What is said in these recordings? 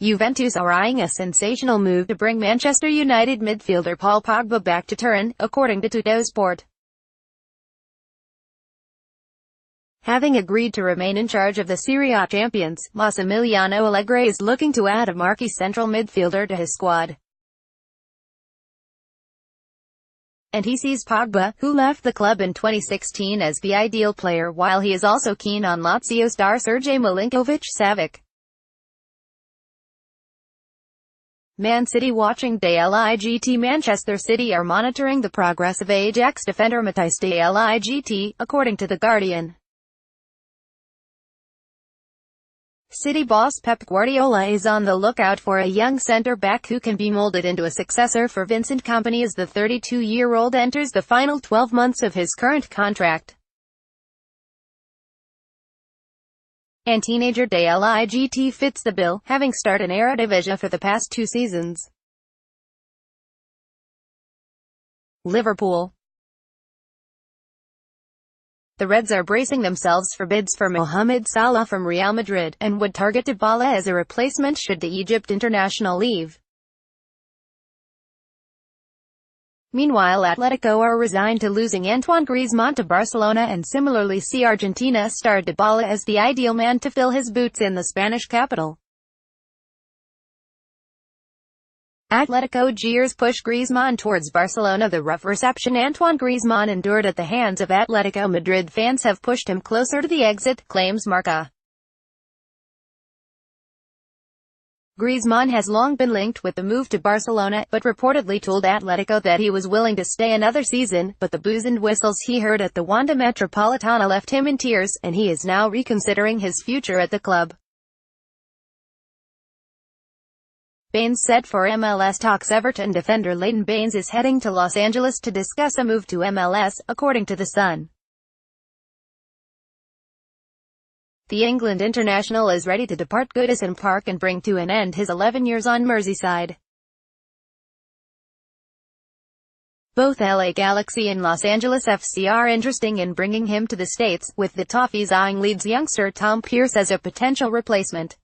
Juventus are eyeing a sensational move to bring Manchester United midfielder Paul Pogba back to Turin, according to Tuttosport. Having agreed to remain in charge of the Serie A champions, Massimiliano Allegri is looking to add a marquee central midfielder to his squad. And he sees Pogba, who left the club in 2016, as the ideal player, while he is also keen on Lazio star Sergej Milinkovic-Savic. Man City watching De Ligt. Manchester City are monitoring the progress of Ajax defender Matthijs De Ligt, according to The Guardian. City boss Pep Guardiola is on the lookout for a young centre-back who can be moulded into a successor for Vincent Kompany as the 32-year-old enters the final 12 months of his current contract. And teenager De Ligt fits the bill, having starred in Eredivisie for the past 2 seasons. Liverpool. The Reds are bracing themselves for bids for Mohamed Salah from Real Madrid, and would target Dybala as a replacement should the Egypt international leave. Meanwhile, Atletico are resigned to losing Antoine Griezmann to Barcelona and similarly see Argentina star Dybala as the ideal man to fill his boots in the Spanish capital. Atletico jeers push Griezmann towards Barcelona. The rough reception Antoine Griezmann endured at the hands of Atletico Madrid fans have pushed him closer to the exit, claims Marca. Griezmann has long been linked with the move to Barcelona, but reportedly told Atletico that he was willing to stay another season, but the boos and whistles he heard at the Wanda Metropolitana left him in tears, and he is now reconsidering his future at the club. Baines set for MLS talks. Everton defender Leighton Baines is heading to Los Angeles to discuss a move to MLS, according to The Sun. The England international is ready to depart Goodison Park and bring to an end his 11 years on Merseyside. Both LA Galaxy and Los Angeles FC are interested in bringing him to the States, with the Toffees eyeing Leeds youngster Tom Pearce as a potential replacement.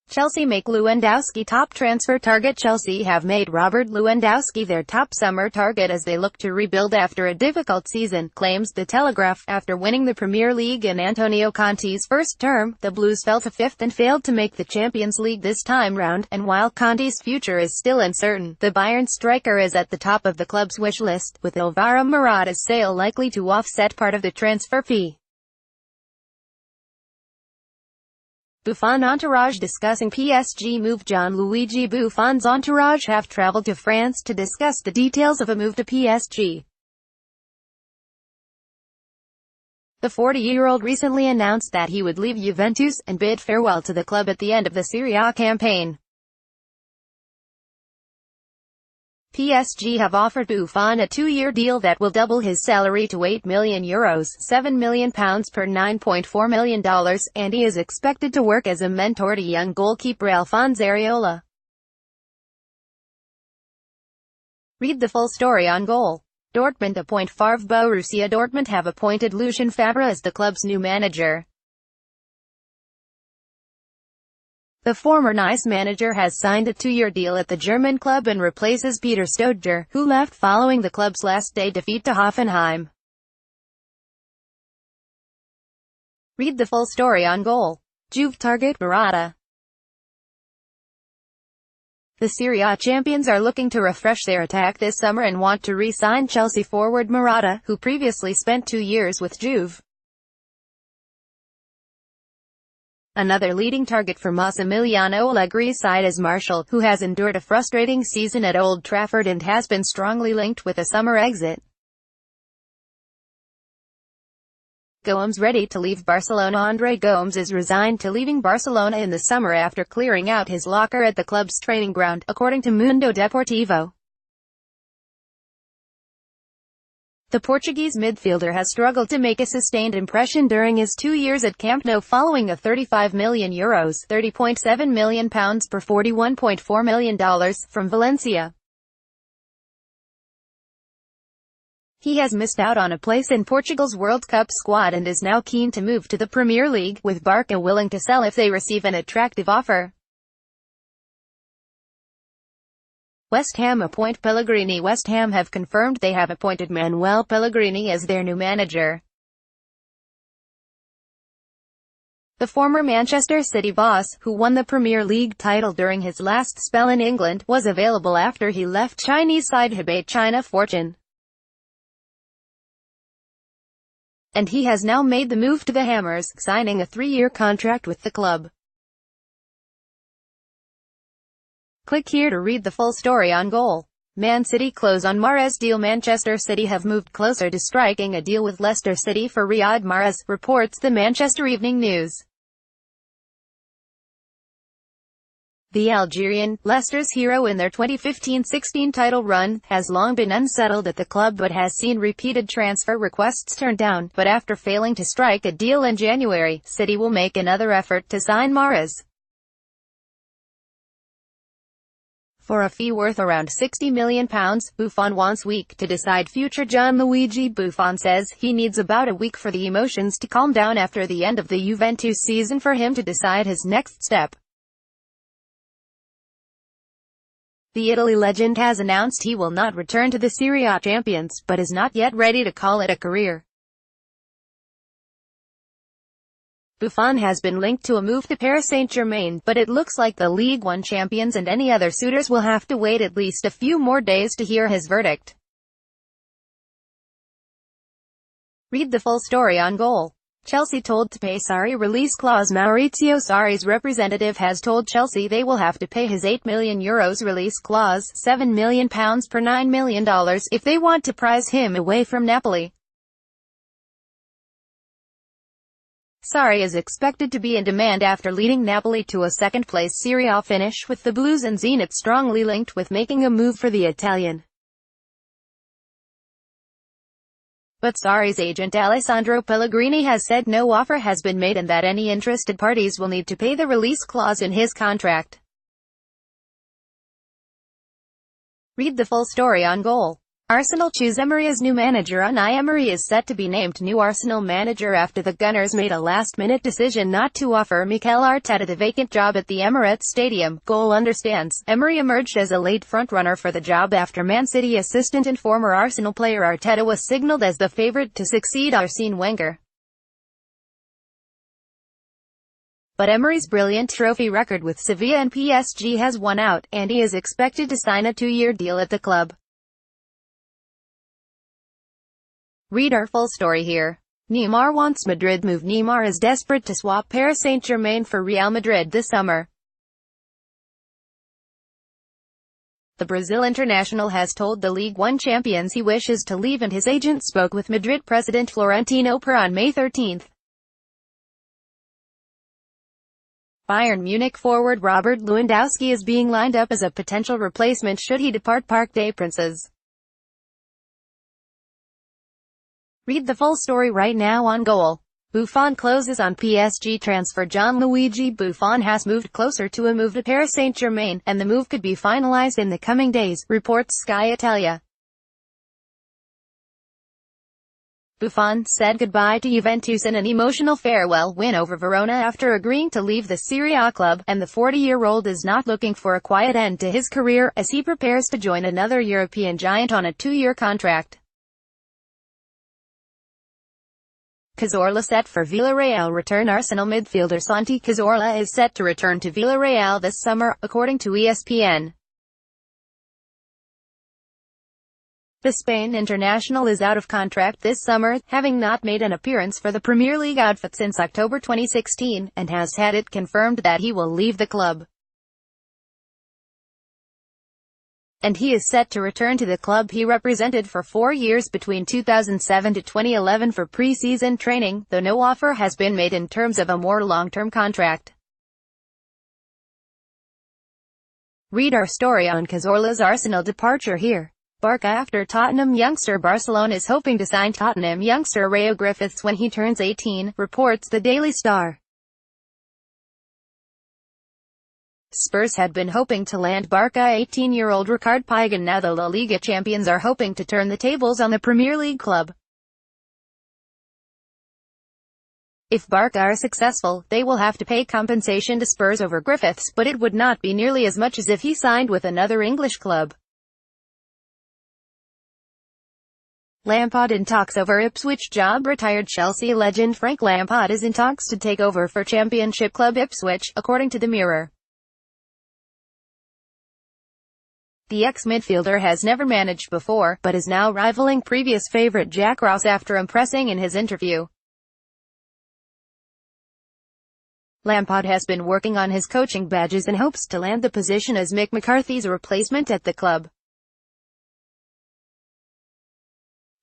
Chelsea make Lewandowski top transfer target. Chelsea have made Robert Lewandowski their top summer target as they look to rebuild after a difficult season, claims The Telegraph. After winning the Premier League in Antonio Conte's first term, the Blues fell to 5th and failed to make the Champions League this time round, and while Conte's future is still uncertain, the Bayern striker is at the top of the club's wish list, with Alvaro Morata's sale likely to offset part of the transfer fee. Buffon entourage discussing PSG move. Gianluigi Buffon's entourage have traveled to France to discuss the details of a move to PSG. The 40-year-old recently announced that he would leave Juventus and bid farewell to the club at the end of the Serie A campaign. PSG have offered Buffon a 2-year deal that will double his salary to €8 million, £7 million per $9.4 million, and he is expected to work as a mentor to young goalkeeper Alphonse Areola. Read the full story on Goal. Dortmund appoint Favre. Borussia Dortmund have appointed Lucien Favre as the club's new manager. The former Nice manager has signed a 2-year deal at the German club and replaces Peter Stöger, who left following the club's last-day defeat to Hoffenheim. Read the full story on Goal. Juve target Morata. The Serie A champions are looking to refresh their attack this summer and want to re-sign Chelsea forward Morata, who previously spent 2 years with Juve. Another leading target for Massimiliano Allegri's side is Martial, who has endured a frustrating season at Old Trafford and has been strongly linked with a summer exit. Gomes ready to leave Barcelona. Andre Gomes is resigned to leaving Barcelona in the summer after clearing out his locker at the club's training ground, according to Mundo Deportivo. The Portuguese midfielder has struggled to make a sustained impression during his 2 years at Camp Nou following a €35 million £30.7 million per $41.4 million from Valencia. He has missed out on a place in Portugal's World Cup squad and is now keen to move to the Premier League, with Barca willing to sell if they receive an attractive offer. West Ham appoint Pellegrini. West Ham have confirmed they have appointed Manuel Pellegrini as their new manager. The former Manchester City boss, who won the Premier League title during his last spell in England, was available after he left Chinese side Hebei China Fortune. And he has now made the move to the Hammers, signing a 3-year contract with the club. Click here to read the full story on Goal. Man City close on Mahrez deal. Manchester City have moved closer to striking a deal with Leicester City for Riyad Mahrez, reports the Manchester Evening News. The Algerian, Leicester's hero in their 2015-16 title run, has long been unsettled at the club but has seen repeated transfer requests turned down. But after failing to strike a deal in January, City will make another effort to sign Mahrez. For a fee worth around £60 million, Buffon wants week to decide future. Gianluigi Buffon says he needs about a week for the emotions to calm down after the end of the Juventus season for him to decide his next step. The Italy legend has announced he will not return to the Serie A champions, but is not yet ready to call it a career. Buffon has been linked to a move to Paris Saint-Germain, but it looks like the Ligue 1 champions and any other suitors will have to wait at least a few more days to hear his verdict. Read the full story on Goal. Chelsea told to pay Sarri release clause. Maurizio Sarri's representative has told Chelsea they will have to pay his €8 million release clause, £7 million per $9 million, if they want to prize him away from Napoli. Sarri is expected to be in demand after leading Napoli to a second-place Serie A finish, with the Blues and Zenit strongly linked with making a move for the Italian. But Sarri's agent Alessandro Pellegrini has said no offer has been made and that any interested parties will need to pay the release clause in his contract. Read the full story on Goal. Arsenal choose Emery as new manager. Unai Emery is set to be named new Arsenal manager after the Gunners made a last-minute decision not to offer Mikel Arteta the vacant job at the Emirates Stadium. Goal understands Emery emerged as a late frontrunner for the job after Man City assistant and former Arsenal player Arteta was signalled as the favourite to succeed Arsene Wenger. But Emery's brilliant trophy record with Sevilla and PSG has won out, and he is expected to sign a 2-year deal at the club. Read our full story here. Neymar wants Madrid move. Neymar is desperate to swap Paris Saint-Germain for Real Madrid this summer. The Brazil international has told the Ligue 1 champions he wishes to leave, and his agent spoke with Madrid president Florentino Perez on May 13. Bayern Munich forward Robert Lewandowski is being lined up as a potential replacement should he depart Parc des Princes. Read the full story right now on Goal. Buffon closes on PSG transfer. Gianluigi Buffon has moved closer to a move to Paris Saint-Germain, and the move could be finalized in the coming days, reports Sky Italia. Buffon said goodbye to Juventus in an emotional farewell win over Verona after agreeing to leave the Serie A club, and the 40-year-old is not looking for a quiet end to his career, as he prepares to join another European giant on a 2-year contract. Cazorla set for Villarreal return. Arsenal midfielder Santi Cazorla is set to return to Villarreal this summer, according to ESPN. The Spain international is out of contract this summer, having not made an appearance for the Premier League outfit since October 2016, and has had it confirmed that he will leave the club. And he is set to return to the club he represented for 4 years between 2007 to 2011 for pre-season training, though no offer has been made in terms of a more long-term contract. Read our story on Cazorla's Arsenal departure here. Barca after Tottenham youngster. Barcelona is hoping to sign Tottenham youngster Rayo Griffiths when he turns 18, reports the Daily Star. Spurs had been hoping to land Barca 18-year-old Ricard Pogba. Now the La Liga champions are hoping to turn the tables on the Premier League club. If Barca are successful, they will have to pay compensation to Spurs over Griffiths, but it would not be nearly as much as if he signed with another English club. Lampard in talks over Ipswich job. Retired Chelsea legend Frank Lampard is in talks to take over for Championship club Ipswich, according to the Mirror. The ex-midfielder has never managed before, but is now rivaling previous favourite Jack Ross after impressing in his interview. Lampard has been working on his coaching badges and hopes to land the position as Mick McCarthy's replacement at the club.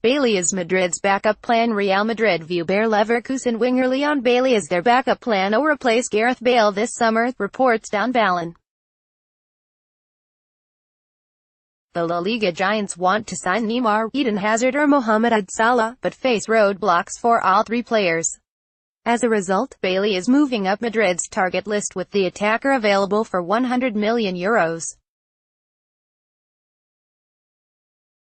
Bailey is Madrid's backup plan. Real Madrid view Bayer Leverkusen winger Leon Bailey as their backup plan to replace Gareth Bale this summer, reports Don Balin. The La Liga giants want to sign Neymar, Eden Hazard or Mohamed Salah, but face roadblocks for all three players. As a result, Bailey is moving up Madrid's target list with the attacker available for €100 million.